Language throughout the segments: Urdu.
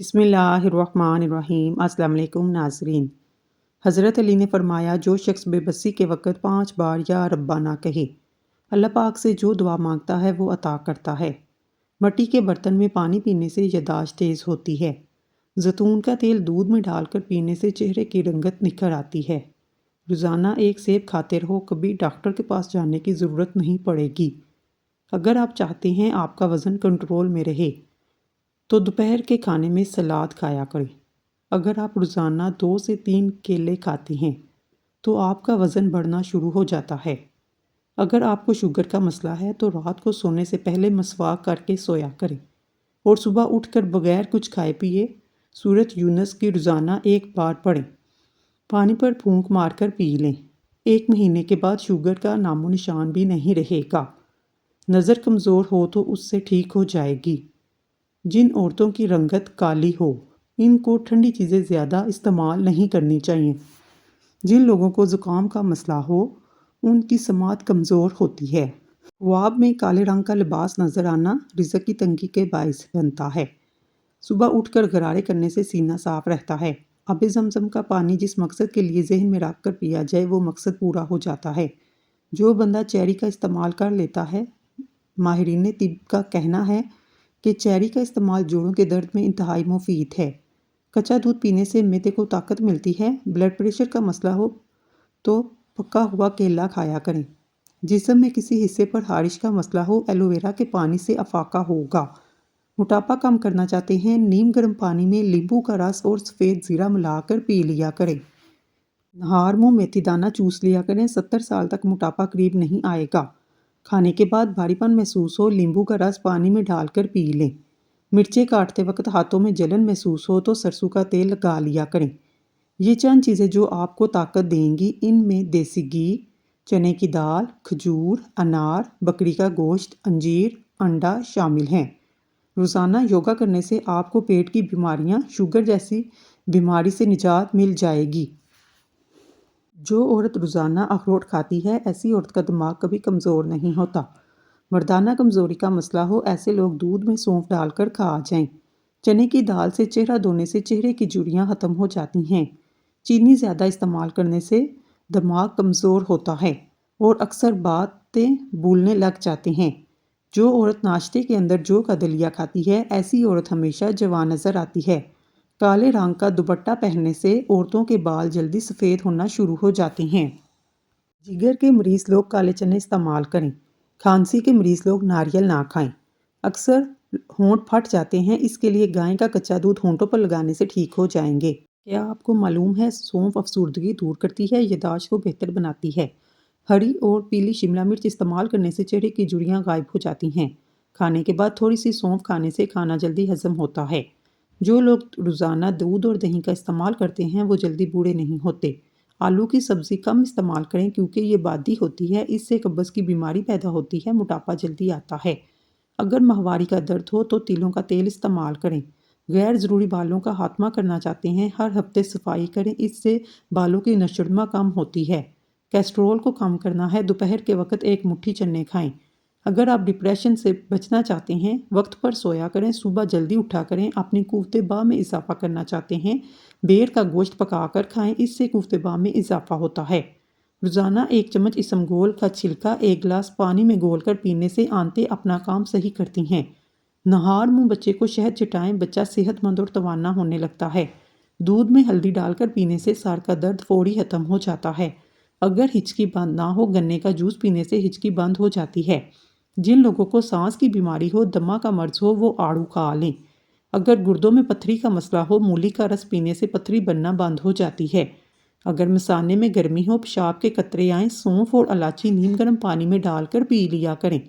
بسم اللہ الرحمن الرحیم۔ السلام علیکم ناظرین۔ حضرت علی نے فرمایا، جو شخص بے بسی کے وقت 5 بار یا ربا نہ کہے، اللہ پاک سے جو دعا مانگتا ہے وہ عطا کرتا ہے۔ مٹی کے برتن میں پانی پینے سے یادداشت تیز ہوتی ہے۔ زیتون کا تیل دودھ میں ڈال کر پینے سے چہرے کی رنگت نکھر آتی ہے۔ روزانہ ایک سیب کھاتے رہو، کبھی ڈاکٹر کے پاس جانے کی ضرورت نہیں پڑے گی۔ اگر آپ چاہتے ہیں آپ کا وزن کنٹرول میں رہے تو دوپہر کے کھانے میں سلاد کھایا کریں۔ اگر آپ روزانہ 2 سے 3 کیلے کھاتے ہیں تو آپ کا وزن بڑھنا شروع ہو جاتا ہے۔ اگر آپ کو شوگر کا مسئلہ ہے تو رات کو سونے سے پہلے مسواک کر کے سویا کریں اور صبح اٹھ کر بغیر کچھ کھائے پیے سورۃ یونس کی روزانہ 1 بار پڑھیں۔ پانی پر پھونک مار کر پی لیں۔ 1 مہینے کے بعد شوگر کا نام و نشان بھی نہیں رہے گا۔ نظر کمزور ہو تو اس سے ٹھیک ہو جائے گی۔ جن عورتوں کی رنگت کالی ہو، ان کو ٹھنڈی چیزیں زیادہ استعمال نہیں کرنی چاہیے۔ جن لوگوں کو زکام کا مسئلہ ہو، ان کی سماعت کمزور ہوتی ہے۔ خواب میں کالے رنگ کا لباس نظر آنا رزق کی تنگی کے باعث بنتا ہے۔ صبح اٹھ کر غرارے کرنے سے سینہ صاف رہتا ہے۔ آب زمزم کا پانی جس مقصد کے لیے ذہن میں رکھ کر پیا جائے وہ مقصد پورا ہو جاتا ہے۔ جو بندہ چیری کا استعمال کر لیتا ہے، ماہرین طب کا کہنا ہے کہ چیری کا استعمال جوڑوں کے درد میں انتہائی مفید ہے۔ کچا دودھ پینے سے معدے کو طاقت ملتی ہے۔ بلڈ پریشر کا مسئلہ ہو تو پکا ہوا کیلا کھایا کریں۔ جسم میں کسی حصے پر خارش کا مسئلہ ہو، ایلو ویرا کے پانی سے افاقہ ہوگا۔ موٹاپا کم کرنا چاہتے ہیں، نیم گرم پانی میں لیمبو کا رس اور سفید زیرہ ملا کر پی لیا کریں۔ نہار منہ میتھی دانہ چوس لیا کریں۔ 70 سال تک موٹاپا قریب نہیں آئے گا۔ کھانے کے بعد بھاری پن محسوس ہو، لیمبو کا رس پانی میں ڈال کر پی لیں۔ مرچیں کاٹتے وقت ہاتھوں میں جلن محسوس ہو تو سرسوں کا تیل لگا لیا کریں۔ یہ چند چیزیں جو آپ کو طاقت دیں گی۔ ان میں دیسی گھی، چنے کی دال، کھجور، انار، بکری کا گوشت، انجیر، انڈا شامل ہیں۔ روزانہ یوگا کرنے سے آپ کو پیٹ کی بیماریاں، شوگر جیسی بیماری سے نجات مل جائے گی۔ جو عورت روزانہ اخروٹ کھاتی ہے، ایسی عورت کا دماغ کبھی کمزور نہیں ہوتا۔ مردانہ کمزوری کا مسئلہ ہو، ایسے لوگ دودھ میں سونف ڈال کر کھا جائیں۔ چنے کی دال سے چہرہ دھونے سے چہرے کی جھریاں ختم ہو جاتی ہیں۔ چینی زیادہ استعمال کرنے سے دماغ کمزور ہوتا ہے اور اکثر باتیں بھولنے لگ جاتے ہیں۔ جو عورت ناشتے کے اندر جو کا دلیا کھاتی ہے، ایسی عورت ہمیشہ جوان نظر آتی ہے۔ کالے رنگ کا دوپٹہ پہننے سے عورتوں کے بال جلدی سفید ہونا شروع ہو جاتے ہیں۔ جگر کے مریض لوگ کالے چنے استعمال کریں۔ کھانسی کے مریض لوگ ناریل نہ کھائیں۔ اکثر ہونٹ پھٹ جاتے ہیں، اس کے لیے گائے کا کچا دودھ ہونٹوں پر لگانے سے ٹھیک ہو جائیں گے۔ کیا آپ کو معلوم ہے سونف افسردگی دور کرتی ہے، یادداشت کو بہتر بناتی ہے۔ ہری اور پیلی شملہ مرچ استعمال کرنے سے چہرے کی جھریاں غائب ہو جاتی ہیں۔ کھانے کے بعد تھوڑی سی سونف کھانے سے کھانا جلدی ہضم ہوتا ہے۔ جو لوگ روزانہ دودھ اور دہی کا استعمال کرتے ہیں وہ جلدی بوڑھے نہیں ہوتے۔ آلو کی سبزی کم استعمال کریں کیونکہ یہ بادی ہوتی ہے، اس سے قبض کی بیماری پیدا ہوتی ہے، موٹاپا جلدی آتا ہے۔ اگر ماہواری کا درد ہو تو تیلوں کا تیل استعمال کریں۔ غیر ضروری بالوں کا خاتمہ کرنا چاہتے ہیں، ہر ہفتے صفائی کریں، اس سے بالوں کی نشوونما کم ہوتی ہے۔ کیسٹرول کو کم کرنا ہے، دوپہر کے وقت 1 مٹھی چنے کھائیں۔ اگر آپ ڈپریشن سے بچنا چاہتے ہیں، وقت پر سویا کریں، صبح جلدی اٹھا کریں، اپنی قوت باہ میں اضافہ کرنا چاہتے ہیں، بیر کا گوشت پکا کر کھائیں، اس سے قوت باہ میں اضافہ ہوتا ہے۔ روزانہ 1 چمچ اسمگول کا چھلکا 1 گلاس پانی میں گھول کر پینے سے آنتیں اپنا کام صحیح کرتی ہیں۔ نہار منہ بچے کو شہد چٹائیں، بچہ صحت مند اور توانا ہونے لگتا ہے۔ دودھ میں ہلدی ڈال کر پینے سے سر کا درد فوری ختم ہو جاتا ہے۔ اگر ہچکی بند نہ ہو، گنے کا جوس پینے سے ہچکی بند ہو جاتی ہے۔ جن لوگوں کو سانس کی بیماری ہو، دمہ کا مرض ہو، وہ آڑو کھا لیں۔ اگر گردوں میں پتھری کا مسئلہ ہو، مولی کا رس پینے سے پتھری بننا بند ہو جاتی ہے۔ اگر مثانے میں گرمی ہو، پیشاب کے قطرے آئیں، سونف اور الائچی نیم گرم پانی میں ڈال کر پی لیا کریں۔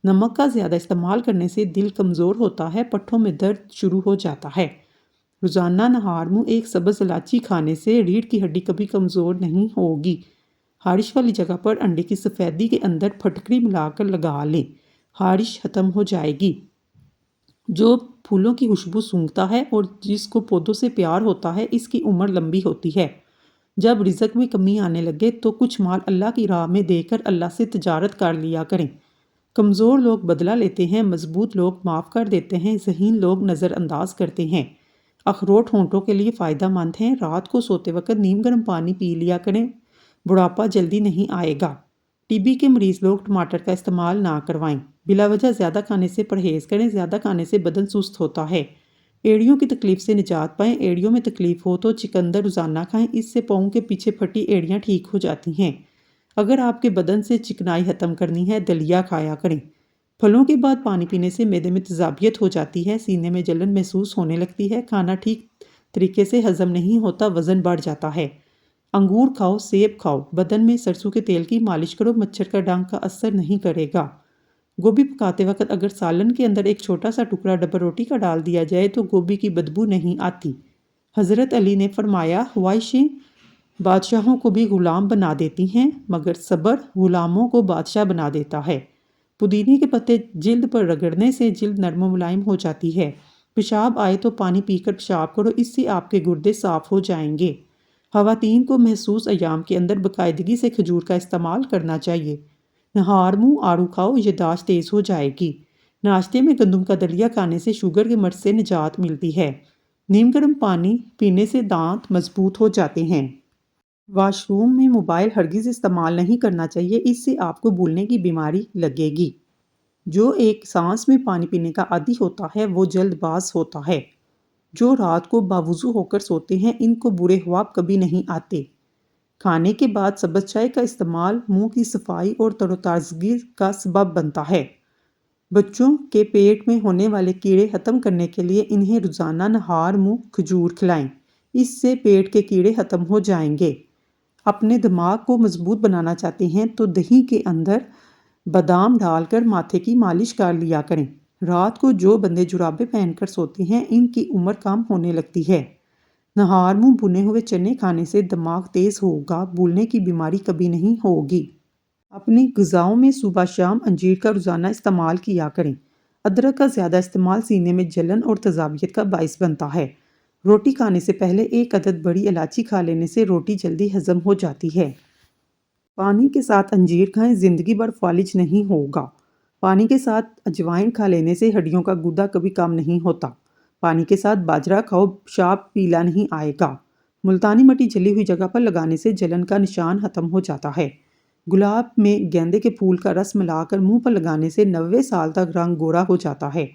نمک کا زیادہ استعمال کرنے سے دل کمزور ہوتا ہے، پٹھوں میں درد شروع ہو جاتا ہے۔ روزانہ نہار منہ 1 سبز الائچی کھانے سے ریڑھ کی ہڈی کبھی کمزور نہیں ہوگی۔ خارش والی جگہ پر انڈے کی سفیدی کے اندر پھٹکری ملا کر لگا لیں، خارش ختم ہو جائے گی۔ جو پھولوں کی خوشبو سونگھتا ہے اور جس کو پودوں سے پیار ہوتا ہے، اس کی عمر لمبی ہوتی ہے۔ جب رزق میں کمی آنے لگے تو کچھ مال اللہ کی راہ میں دے کر اللہ سے تجارت کر لیا کریں۔ کمزور لوگ بدلہ لیتے ہیں، مضبوط لوگ معاف کر دیتے ہیں، ذہین لوگ نظر انداز کرتے ہیں۔ اخروٹ ہونٹوں کے لیے فائدہ مند ہیں۔ رات کو سوتے وقت نیم گرم پانی پی لیا کریں، بڑھاپا جلدی نہیں آئے گا۔ ٹی بی کے مریض لوگ ٹماٹر کا استعمال نہ کروائیں۔ بلا وجہ زیادہ کھانے سے پرہیز کریں، زیادہ کھانے سے بدن سست ہوتا ہے۔ ایڑیوں کی تکلیف سے نجات پائیں۔ ایڑیوں میں تکلیف ہو تو چقندر روزانہ کھائیں، اس سے پاؤں کے پیچھے پھٹی ایڑیاں ٹھیک ہو جاتی ہیں۔ اگر آپ کے بدن سے چکنائی ختم کرنی ہے، دلیا کھایا کریں۔ پھلوں کے بعد پانی پینے سے معدے میں تیزابیت ہو جاتی ہے، سینے میں جلن محسوس ہونے لگتی ہے، کھانا ٹھیک طریقے سے ہضم نہیں ہوتا، وزن بڑھ جاتا ہے۔ انگور کھاؤ، سیب کھاؤ، بدن میں سرسوں کے تیل کی مالش کرو، مچھر کا ڈنک کا اثر نہیں کرے گا۔ گوبھی پکاتے وقت اگر سالن کے اندر ایک چھوٹا سا ٹکڑا ڈبل روٹی کا ڈال دیا جائے تو گوبھی کی بدبو نہیں آتی۔ حضرت علی نے فرمایا، خواہشیں بادشاہوں کو بھی غلام بنا دیتی ہیں، مگر صبر غلاموں کو بادشاہ بنا دیتا ہے۔ پودینے کے پتے جلد پر رگڑنے سے جلد نرم و ملائم ہو جاتی ہے۔ پیشاب آئے تو پانی پی کر پیشاب کرو، اس سے آپ کے گردے صاف ہو جائیں گے۔ خواتین کو محسوس ایام کے اندر باقاعدگی سے کھجور کا استعمال کرنا چاہیے۔ نہار منہ آڑو کھاؤ، یادداشت تیز ہو جائے گی۔ ناشتے میں گندم کا دلیا کھانے سے شوگر کے مرض سے نجات ملتی ہے۔ نیم گرم پانی پینے سے دانت مضبوط ہو جاتے ہیں۔ واش روم میں موبائل ہرگز استعمال نہیں کرنا چاہیے، اس سے آپ کو بھولنے کی بیماری لگے گی۔ جو ایک سانس میں پانی پینے کا عادی ہوتا ہے وہ جلد باز ہوتا ہے۔ جو رات کو باوضو ہو کر سوتے ہیں ان کو برے خواب کبھی نہیں آتے۔ کھانے کے بعد سبز چائے کا استعمال منہ کی صفائی اور تر و تازگی کا سبب بنتا ہے۔ بچوں کے پیٹ میں ہونے والے کیڑے ختم کرنے کے لیے انہیں روزانہ نہار منہ کھجور کھلائیں، اس سے پیٹ کے کیڑے ختم ہو جائیں گے۔ اپنے دماغ کو مضبوط بنانا چاہتے ہیں تو دہی کے اندر بادام ڈال کر ماتھے کی مالش کر لیا کریں۔ رات کو جو بندے جرابیں پہن کر سوتے ہیں ان کی عمر کم ہونے لگتی ہے۔ نہار منہ بھنے ہوئے چنے کھانے سے دماغ تیز ہوگا، بھولنے کی بیماری کبھی نہیں ہوگی۔ اپنی غذاؤں میں صبح شام انجیر کا روزانہ استعمال کیا کریں۔ ادرک کا زیادہ استعمال سینے میں جلن اور تیزابیت کا باعث بنتا ہے۔ روٹی کھانے سے پہلے ایک عدد بڑی الائچی کھا لینے سے روٹی جلدی ہضم ہو جاتی ہے۔ پانی کے ساتھ انجیر کھائیں، زندگی بھر فالج نہیں ہوگا۔ پانی کے ساتھ اجوائن کھا لینے سے ہڈیوں کا گودا کبھی کم نہیں ہوتا۔ پانی کے ساتھ باجرہ کھاؤ، پیشاب پیلا نہیں آئے گا۔ ملتانی مٹی جلی ہوئی جگہ پر لگانے سے جلن کا نشان ختم ہو جاتا ہے۔ گلاب میں گیندے کے پھول کا رس ملا کر منہ پر لگانے سے 90 سال تک رنگ گورا ہو جاتا ہے۔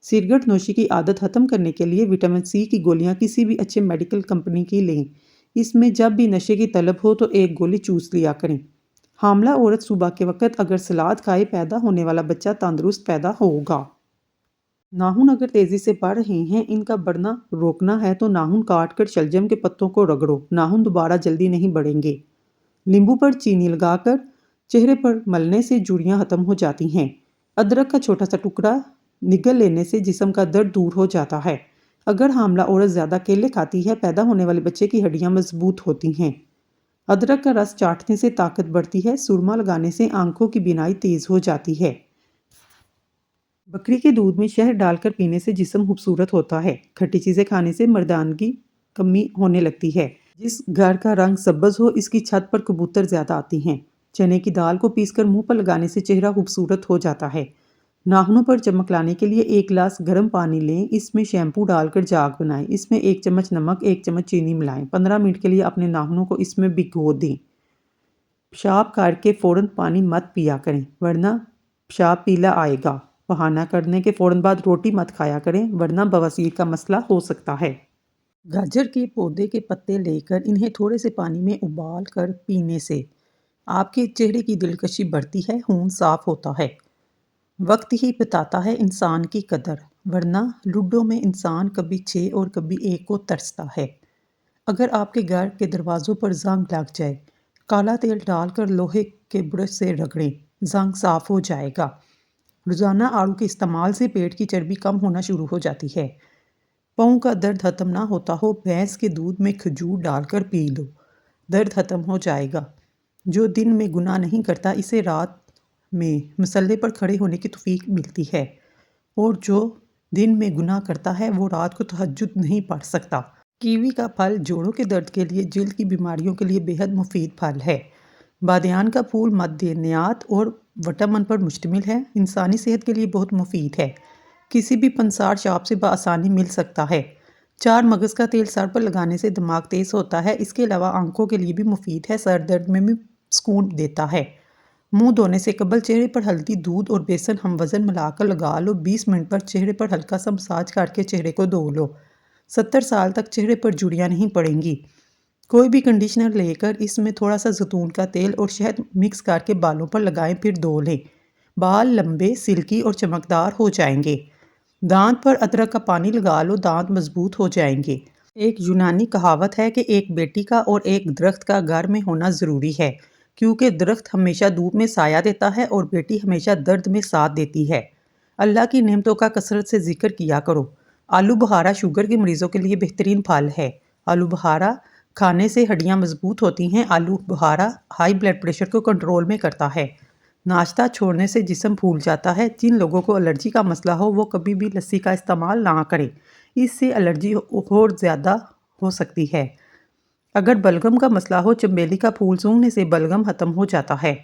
سگریٹ نوشی کی عادت ختم کرنے کے لیے وٹامن سی کی گولیاں کسی بھی اچھے میڈیکل کمپنی کی لیں۔ اس میں جب بھی نشے کی طلب ہو تو ایک گولی چوس لیا کریں۔ حاملہ عورت صبح کے وقت اگر سلاد کھائے پیدا ہونے والا بچہ تندرست پیدا ہوگا۔ ناخن اگر تیزی سے بڑھ رہے ہیں، ان کا بڑھنا روکنا ہے تو ناخن کاٹ کر شلجم کے پتوں کو رگڑو، ناخن دوبارہ جلدی نہیں بڑھیں گے۔ لیمبو پر چینی لگا کر چہرے پر ملنے سے جھریاں ختم ہو جاتی ہیں۔ ادرک کا چھوٹا سا ٹکڑا نگل لینے سے جسم کا درد دور ہو جاتا ہے۔ اگر حاملہ عورت زیادہ کیلے کھاتی ہے، پیدا ہونے والے بچے کی ہڈیاں مضبوط ہوتی ہیں۔ ادرک کا رس چاٹنے سے طاقت بڑھتی ہے، سرما لگانے سے آنکھوں کی بینائی تیز ہو جاتی ہے۔ بکری کے دودھ میں شہد ڈال کر پینے سے جسم خوبصورت ہوتا ہے۔ کھٹی چیزیں کھانے سے مردانگی کمی ہونے لگتی ہے۔ جس گھر کا رنگ سبز ہو اس کی چھت پر کبوتر زیادہ آتی ہیں۔ چنے کی دال کو پیس کر منہ پر لگانے سے چہرہ خوبصورت ہو جاتا ہے۔ ناخنوں پر چمک لانے کے لیے ایک گلاس گرم پانی لیں، اس میں شیمپو ڈال کر جاگ بنائیں، اس میں 1 چمچ نمک 1 چمچ چینی ملائیں، 15 منٹ کے لیے اپنے ناخنوں کو اس میں بھگو دیں۔ پیشاب کر کے فوراً پانی مت پیا کریں ورنہ پیشاب پیلا آئے گا۔ بہانہ کرنے کے فوراً بعد روٹی مت کھایا کریں ورنہ بواسیر کا مسئلہ ہو سکتا ہے۔ گاجر کے پودے کے پتے لے کر انہیں تھوڑے سے پانی میں ابال کر پینے سے آپ کے چہرے کی دلکشی بڑھتی ہے، خون صاف ہوتا ہے۔ وقت ہی بتاتا ہے انسان کی قدر، ورنہ لوڈو میں انسان کبھی 6 اور کبھی 1 کو ترستا ہے۔ اگر آپ کے گھر کے دروازوں پر زنگ لگ جائے، کالا تیل ڈال کر لوہے کے برش سے رگڑیں، زنگ صاف ہو جائے گا۔ روزانہ آڑو کے استعمال سے پیٹ کی چربی کم ہونا شروع ہو جاتی ہے۔ پاؤں کا درد ختم نہ ہوتا ہو، بھینس کے دودھ میں کھجور ڈال کر پی لو، درد ختم ہو جائے گا۔ جو دن میں گناہ نہیں کرتا اسے رات میں مصلے پر کھڑے ہونے کی توفیق ملتی ہے، اور جو دن میں گناہ کرتا ہے وہ رات کو تہجد نہیں پڑھ سکتا۔ کیوی کا پھل جوڑوں کے درد کے لیے، جلد کی بیماریوں کے لیے بے حد مفید پھل ہے۔ بادیان کا پھول معدنیات اور وٹامن پر مشتمل ہے، انسانی صحت کے لیے بہت مفید ہے۔ کسی بھی پنسار شاپ سے بآسانی مل سکتا ہے۔ چار مغز کا تیل سر پر لگانے سے دماغ تیز ہوتا ہے، اس کے علاوہ آنکھوں کے لیے بھی مفید ہے، سر درد میں بھی سکون دیتا ہے۔ منہ دھونے سے قبل چہرے پر ہلدی، دودھ اور بیسن ہم وزن ملا کر لگا لو، 20 منٹ پر چہرے پر ہلکا سا مساج کر کے چہرے کو دھو لو۔ 70 سال تک چہرے پر جھریاں نہیں پڑیں گی۔ کوئی بھی کنڈیشنر لے کر اس میں تھوڑا سا زیتون کا تیل اور شہد مکس کر کے بالوں پر لگائیں، پھر دھو لیں۔ بال لمبے، سلکی اور چمکدار ہو جائیں گے۔ دانت پر ادرک کا پانی لگا لو، دانت مضبوط ہو جائیں گے۔ ایک یونانی کہاوت ہے کہ ایک بیٹی کا اور ایک درخت کا گھر میں ہونا ضروری ہے، کیونکہ درخت ہمیشہ دھوپ میں سایہ دیتا ہے اور بیٹی ہمیشہ درد میں ساتھ دیتی ہے۔ اللہ کی نعمتوں کا کثرت سے ذکر کیا کرو۔ آلو بخارا شوگر کے مریضوں کے لیے بہترین پھل ہے۔ آلو بخارا کھانے سے ہڈیاں مضبوط ہوتی ہیں۔ آلو بخارا ہائی بلڈ پریشر کو کنٹرول میں کرتا ہے۔ ناشتہ چھوڑنے سے جسم پھول جاتا ہے۔ جن لوگوں کو الرجی کا مسئلہ ہو وہ کبھی بھی لسی کا استعمال نہ کریں، اس سے الرجی اور زیادہ ہو سکتی ہے۔ اگر بلغم کا مسئلہ ہو، چنبیلی کا پھول سونگھنے سے بلغم ختم ہو جاتا ہے۔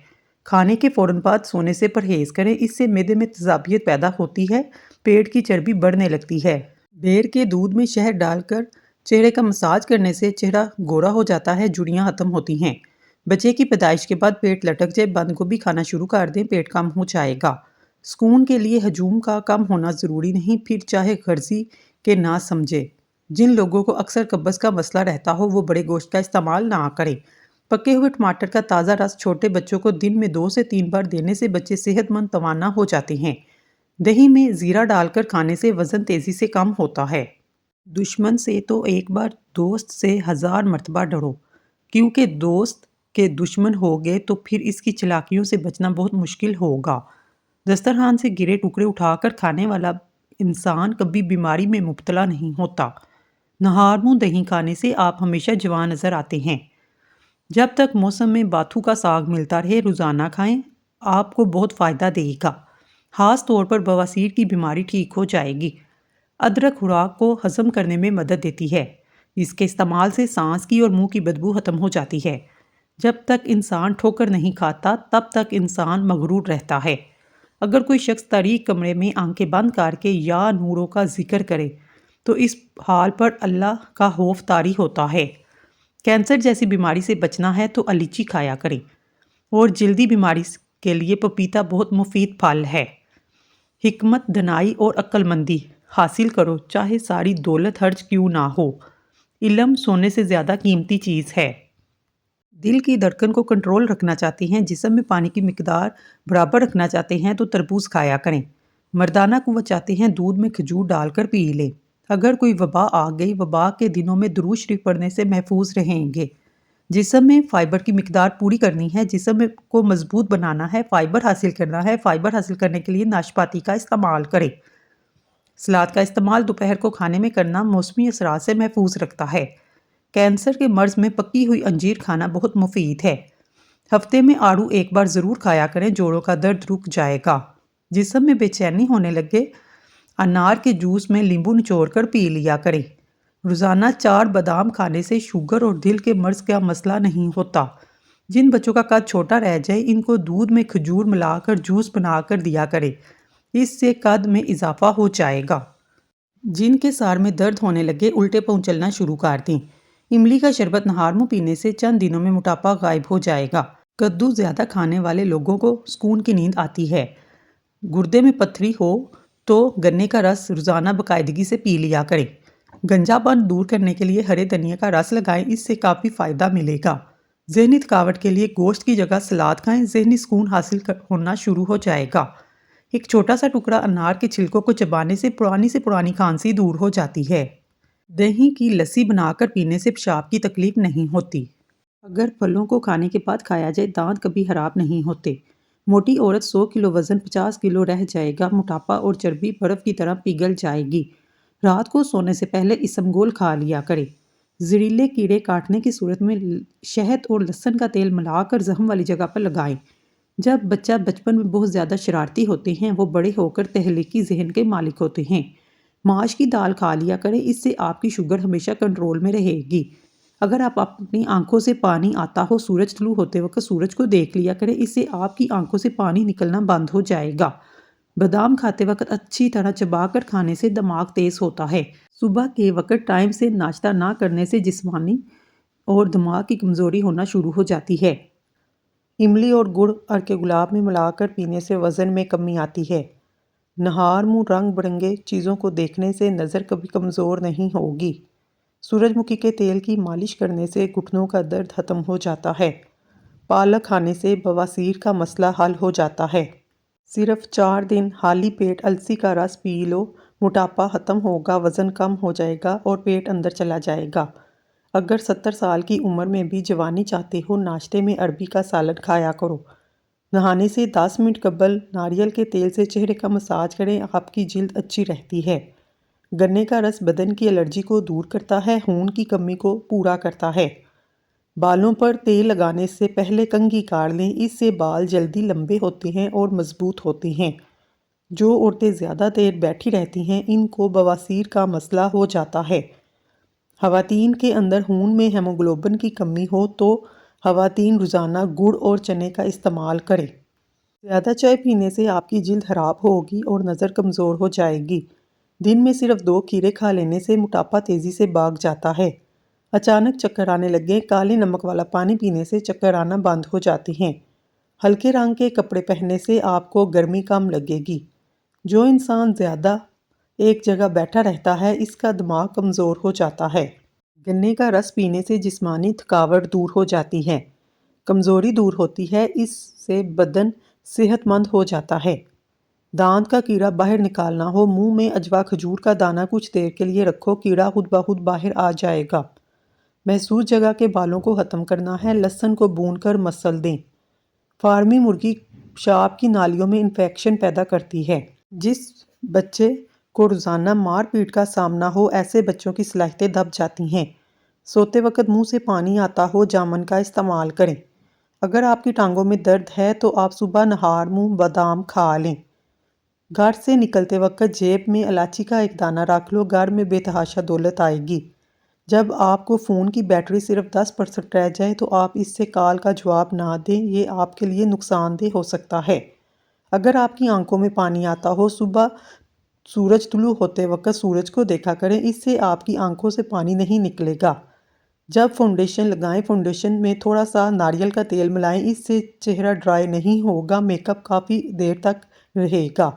کھانے کے فوراً بعد سونے سے پرہیز کریں، اس سے معدے میں تیزابیت پیدا ہوتی ہے، پیٹ کی چربی بڑھنے لگتی ہے۔ بیر کے دودھ میں شہد ڈال کر چہرے کا مساج کرنے سے چہرہ گورا ہو جاتا ہے، جھریاں ختم ہوتی ہیں۔ بچے کی پیدائش کے بعد پیٹ لٹک جائے، بند گوبھی کھانا شروع کر دیں، پیٹ کم ہو جائے گا۔ سکون کے لیے ہجوم کا کم ہونا ضروری نہیں، پھر چاہے غرضی کے نہ سمجھے۔ جن لوگوں کو اکثر قبض کا مسئلہ رہتا ہو وہ بڑے گوشت کا استعمال نہ کریں۔ پکے ہوئے ٹماٹر کا تازہ رس چھوٹے بچوں کو دن میں 2 سے 3 بار دینے سے بچے صحت مند توانا ہو جاتے ہیں۔ دہی میں زیرہ ڈال کر کھانے سے وزن تیزی سے کم ہوتا ہے۔ دشمن سے تو ایک بار، دوست سے 1000 مرتبہ ڈرو، کیونکہ دوست کے دشمن ہو گئے تو پھر اس کی چالاکیوں سے بچنا بہت مشکل ہوگا۔ دسترخوان سے گرے ٹکڑے اٹھا کر کھانے والا انسان کبھی بیماری میں مبتلا نہیں ہوتا۔ نہار منہ دہی کھانے سے آپ ہمیشہ جوان نظر آتے ہیں۔ جب تک موسم میں باتھو کا ساگ ملتا رہے روزانہ کھائیں، آپ کو بہت فائدہ دے گا۔ خاص طور پر بواسیر کی بیماری ٹھیک ہو جائے گی۔ ادرک خوراک کو ہضم کرنے میں مدد دیتی ہے۔ اس کے استعمال سے سانس کی اور منہ کی بدبو ختم ہو جاتی ہے۔ جب تک انسان ٹھوکر نہیں کھاتا تب تک انسان مغرور رہتا ہے۔ اگر کوئی شخص تاریک کمرے میں آنکھیں بند کر کے یا نوروں کا ذکر کرے تو اس حال پر اللہ کا خوف طاری ہوتا ہے۔ کینسر جیسی بیماری سے بچنا ہے تو الائچی کھایا کریں، اور جلدی بیماری کے لیے پپیتا بہت مفید پھل ہے۔ حکمت، دانائی اور عقل مندی حاصل کرو، چاہے ساری دولت خرچ کیوں نہ ہو۔ علم سونے سے زیادہ قیمتی چیز ہے۔ دل کی دھڑکن کو کنٹرول رکھنا چاہتے ہیں، جسم میں پانی کی مقدار برابر رکھنا چاہتے ہیں تو تربوز کھایا کریں۔ مردانہ قوت چاہتے ہیں، دودھ میں کھجور ڈال کر پی لیں۔ اگر کوئی وبا آ گئی، وبا کے دنوں میں درود شریف پڑھنے سے محفوظ رہیں گے۔ جسم میں فائبر کی مقدار پوری کرنی ہے، جسم کو مضبوط بنانا ہے، فائبر حاصل کرنا ہے۔ فائبر حاصل کرنے کے لیے ناشپاتی کا استعمال کریں۔ سلاد کا استعمال دوپہر کو کھانے میں کرنا موسمی اثرات سے محفوظ رکھتا ہے۔ کینسر کے مرض میں پکی ہوئی انجیر کھانا بہت مفید ہے۔ ہفتے میں آڑو ایک بار ضرور کھایا کریں، جوڑوں کا درد رک جائے گا۔ جسم میں بے چینی ہونے لگے، انار کے جوس میں لیمبو نچوڑ کر پی لیا کریں۔ روزانہ 4 بادام کھانے سے شوگر اور دل کے مرض کا مسئلہ نہیں ہوتا۔ جن بچوں کا قد چھوٹا رہ جائے ان کو دودھ میں کھجور ملا کر جوس بنا کر دیا کریں، اس سے قد میں اضافہ ہو جائے گا۔ جن کے سر میں درد ہونے لگے الٹے پاؤں چلنا شروع کر دیں۔ املی کا شربت نہار منہ پینے سے چند دنوں میں موٹاپا غائب ہو جائے گا۔ کدو زیادہ کھانے والے لوگوں کو سکون کی نیند آتی ہے۔ گردے میں پتھری ہو تو گنے کا رس روزانہ باقاعدگی سے پی لیا کریں۔ گنجا پن دور کرنے کے لیے ہرے دھنیا کا رس لگائیں، اس سے کافی فائدہ ملے گا۔ ذہنی تھکاوٹ کے لیے گوشت کی جگہ سلاد کھائیں، ذہنی سکون حاصل ہونا شروع ہو جائے گا۔ ایک چھوٹا سا ٹکڑا انار کے چھلکوں کو چبانے سے پرانی کھانسی دور ہو جاتی ہے۔ دہی کی لسی بنا کر پینے سے پیشاب کی تکلیف نہیں ہوتی۔ اگر پھلوں کو کھانے کے بعد کھایا جائے دانت کبھی خراب نہیں ہوتے۔ موٹی عورت 100 کلو وزن 50 کلو رہ جائے گا، موٹاپا اور چربی برف کی طرح پگھل جائے گی۔ رات کو سونے سے پہلے اسمگول کھا لیا کریں۔ زہریلے کیڑے کاٹنے کی صورت میں شہد اور لہسن کا تیل ملا کر زخم والی جگہ پر لگائیں۔ جب بچہ بچپن میں بہت زیادہ شرارتی ہوتے ہیں، وہ بڑے ہو کر تخلیقی ذہن کے مالک ہوتے ہیں۔ ماش کی دال کھا لیا کریں، اس سے آپ کی شوگر ہمیشہ کنٹرول میں رہے گی۔ اگر آپ اپنی آنکھوں سے پانی آتا ہو، سورج طلوع ہوتے وقت سورج کو دیکھ لیا کریں، اس سے آپ کی آنکھوں سے پانی نکلنا بند ہو جائے گا۔ بادام کھاتے وقت اچھی طرح چبا کر کھانے سے دماغ تیز ہوتا ہے۔ صبح کے وقت ٹائم سے ناشتہ نہ کرنے سے جسمانی اور دماغ کی کمزوری ہونا شروع ہو جاتی ہے۔ املی اور گڑ عرق گلاب میں ملا کر پینے سے وزن میں کمی آتی ہے۔ نہار منہ رنگ برنگے چیزوں کو دیکھنے سے نظر کبھی کمزور نہیں ہوگی۔ سورج مکھی کے تیل کی مالش کرنے سے گھٹنوں کا درد ختم ہو جاتا ہے۔ پالک کھانے سے بواسیر کا مسئلہ حل ہو جاتا ہے۔ صرف 4 دن خالی پیٹ السی کا رس پی لو، موٹاپا ختم ہوگا، وزن کم ہو جائے گا اور پیٹ اندر چلا جائے گا۔ اگر 70 سال کی عمر میں بھی جوانی چاہتے ہو، ناشتے میں عربی کا سالن کھایا کرو۔ نہانے سے 10 منٹ قبل ناریل کے تیل سے چہرے کا مساج کریں، آپ کی جلد اچھی رہتی ہے۔ گنے کا رس بدن کی الرجی کو دور کرتا ہے، خون کی کمی کو پورا کرتا ہے۔ بالوں پر تیل لگانے سے پہلے کنگھی کاٹ لیں، اس سے بال جلدی لمبے ہوتے ہیں اور مضبوط ہوتے ہیں۔ جو عورتیں زیادہ دیر بیٹھی رہتی ہیں، ان کو بواسیر کا مسئلہ ہو جاتا ہے۔ خواتین کے اندر خون میں ہیموگلوبن کی کمی ہو تو خواتین روزانہ گڑ اور چنے کا استعمال کریں۔ زیادہ چائے پینے سے آپ کی جلد خراب ہوگی اور نظر کمزور ہو جائے گی۔ دن میں صرف 2 کھیرے کھا لینے سے موٹاپا تیزی سے بھاگ جاتا ہے۔ اچانک چکر آنے لگے، کالے نمک والا پانی پینے سے چکر آنا بند ہو جاتے ہیں۔ ہلکے رنگ کے کپڑے پہننے سے آپ کو گرمی کم لگے گی۔ جو انسان زیادہ ایک جگہ بیٹھا رہتا ہے، اس کا دماغ کمزور ہو جاتا ہے۔ گنے کا رس پینے سے جسمانی تھکاوٹ دور ہو جاتی ہے، کمزوری دور ہوتی ہے، اس سے بدن صحت مند ہو جاتا ہے۔ دانت کا کیڑا باہر نکالنا ہو، منہ میں اجوا کھجور کا دانہ کچھ دیر کے لیے رکھو، کیڑا خود بخود باہر آ جائے گا۔ محسوس جگہ کے بالوں کو ختم کرنا ہے، لہسن کو بھون کر مسل دیں۔ فارمی مرغی پیشاب کی نالیوں میں انفیکشن پیدا کرتی ہے۔ جس بچے کو روزانہ مار پیٹ کا سامنا ہو، ایسے بچوں کی صلاحیتیں دب جاتی ہیں۔ سوتے وقت منہ سے پانی آتا ہو، جامن کا استعمال کریں۔ اگر آپ کی ٹانگوں میں درد ہے تو آپ صبح نہار منہ بادام کھا لیں۔ گھر سے نکلتے وقت جیب میں الائچی کا ایک دانہ رکھ لو، گھر میں بے تحاشا دولت آئے گی۔ جب آپ کو فون کی بیٹری صرف 10% رہ جائے تو آپ اس سے کال کا جواب نہ دیں، یہ آپ کے لیے نقصان دہ ہو سکتا ہے۔ اگر آپ کی آنکھوں میں پانی آتا ہو، صبح سورج طلوع ہوتے وقت سورج کو دیکھا کریں، اس سے آپ کی آنکھوں سے پانی نہیں نکلے گا۔ جب فاؤنڈیشن لگائیں، فاؤنڈیشن میں تھوڑا سا ناریل کا تیل ملائیں، اس سے چہرہ ڈرائی نہیں ہوگا، میک اپ کافی دیر تک رہے گا۔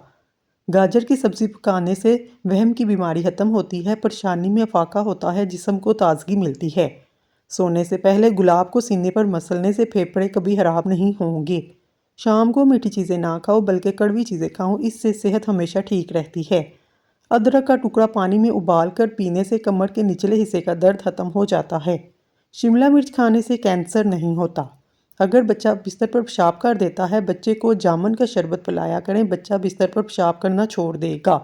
گاجر کی سبزی پکانے سے وہم کی بیماری ختم ہوتی ہے، پریشانی میں افاقہ ہوتا ہے، جسم کو تازگی ملتی ہے۔ سونے سے پہلے گلاب کو سینے پر مسلنے سے پھیپھڑے کبھی خراب نہیں ہوں گے۔ شام کو میٹھی چیزیں نہ کھاؤ بلکہ کڑوی چیزیں کھاؤ، اس سے صحت ہمیشہ ٹھیک رہتی ہے۔ ادرک کا ٹکڑا پانی میں ابال کر پینے سے کمر کے نچلے حصے کا درد ختم ہو جاتا ہے۔ شملہ مرچ کھانے سے کینسر نہیں ہوتا۔ اگر بچہ بستر پر پیشاب کر دیتا ہے، بچے کو جامن کا شربت پلایا کریں، بچہ بستر پر پیشاب کرنا چھوڑ دے گا۔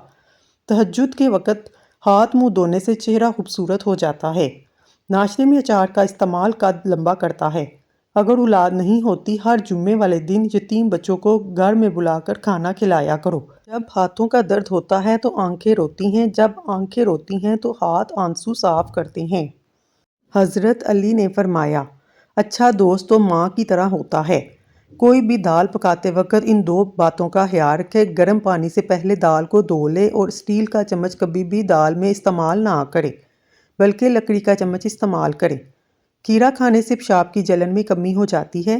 تہجد کے وقت ہاتھ منہ دھونے سے چہرہ خوبصورت ہو جاتا ہے۔ ناشتے میں اچار کا استعمال قد لمبا کرتا ہے۔ اگر اولاد نہیں ہوتی، ہر جمعے والے دن یتیم بچوں کو گھر میں بلا کر کھانا کھلایا کرو۔ جب ہاتھوں کا درد ہوتا ہے تو آنکھیں روتی ہیں، جب آنکھیں روتی ہیں تو ہاتھ آنسو صاف کرتے ہیں۔ حضرت علی نے فرمایا، اچھا دوست تو ماں کی طرح ہوتا ہے۔ کوئی بھی دال پکاتے وقت ان 2 باتوں کا خیال رکھے، گرم پانی سے پہلے دال کو دھو لے اور اسٹیل کا چمچ کبھی بھی دال میں استعمال نہ کرے بلکہ لکڑی کا چمچ استعمال کریں۔ کھیرا کھانے سے پیشاب کی جلن میں کمی ہو جاتی ہے،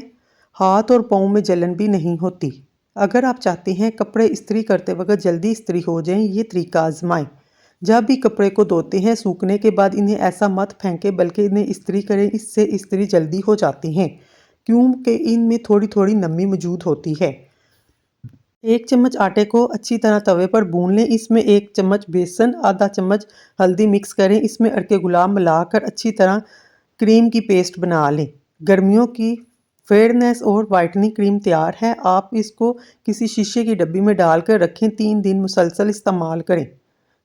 ہاتھ اور پاؤں میں جلن بھی نہیں ہوتی۔ اگر آپ چاہتے ہیں کپڑے استری کرتے وقت جلدی استری ہو جائیں، یہ طریقہ آزمائیں۔ جب بھی کپڑے کو دھوتے ہیں، سوکھنے کے بعد انہیں ایسا مت پھینکیں بلکہ انہیں استری کریں، اس سے استری جلدی ہو جاتی ہیں کیونکہ ان میں تھوڑی تھوڑی نمی موجود ہوتی ہے۔ 1 چمچ آٹے کو اچھی طرح توے پر بھون لیں، اس میں 1 چمچ بیسن، آدھا چمچ ہلدی مکس کریں، اس میں عرق گلاب ملا کر اچھی طرح کریم کی پیسٹ بنا لیں۔ گرمیوں کی فیئرنیس اور وائٹننگ کریم تیار ہے، آپ اس کو کسی شیشے کی ڈبی میں ڈال کر رکھیں، 3 دن مسلسل استعمال کریں۔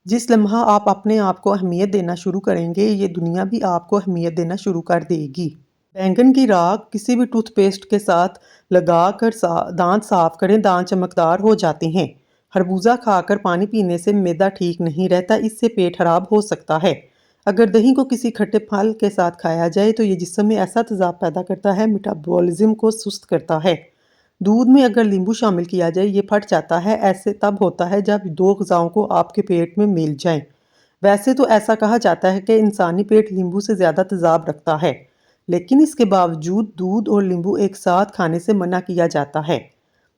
جس لمحہ آپ اپنے آپ کو اہمیت دینا شروع کریں گے، یہ دنیا بھی آپ کو اہمیت دینا شروع کر دے گی۔ بینگن کی راکھ کسی بھی ٹوتھ پیسٹ کے ساتھ لگا کر دانت صاف کریں، دانت چمکدار ہو جاتے ہیں۔ خربوزہ کھا کر پانی پینے سے معدہ ٹھیک نہیں رہتا، اس سے پیٹ خراب ہو سکتا ہے۔ اگر دہی کو کسی کھٹے پھل کے ساتھ کھایا جائے تو یہ جسم میں ایسا تیزاب پیدا کرتا ہے، میٹابولزم کو سست کرتا ہے۔ دودھ میں اگر لیمبو شامل کیا جائے یہ پھٹ جاتا ہے، ایسے تب ہوتا ہے جب دو غذاؤں کو آپ کے پیٹ میں مل جائیں۔ ویسے تو ایسا کہا جاتا ہے کہ انسانی پیٹ لیمبو سے زیادہ تیزاب رکھتا ہے، لیکن اس کے باوجود دودھ اور لیمبو ایک ساتھ کھانے سے منع کیا جاتا ہے۔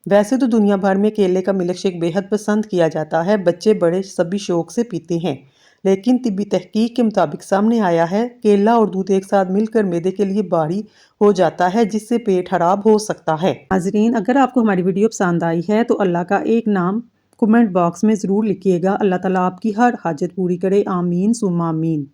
ویسے تو دنیا بھر میں کیلے کا ملک شیک بے حد پسند کیا جاتا ہے، بچے بڑے سبھی شوق سے پیتے ہیں، لیکن طبی تحقیق کے مطابق سامنے آیا ہے کیلا اور دودھ ایک ساتھ مل کر معدے کے لیے بھاری ہو جاتا ہے، جس سے پیٹ خراب ہو سکتا ہے۔ ناظرین، اگر آپ کو ہماری ویڈیو پسند آئی ہے تو اللہ کا ایک نام کمنٹ باکس میں ضرور لکھیے گا۔ اللہ تعالیٰ آپ کی ہر حاجت پوری کرے، آمین ثم آمین۔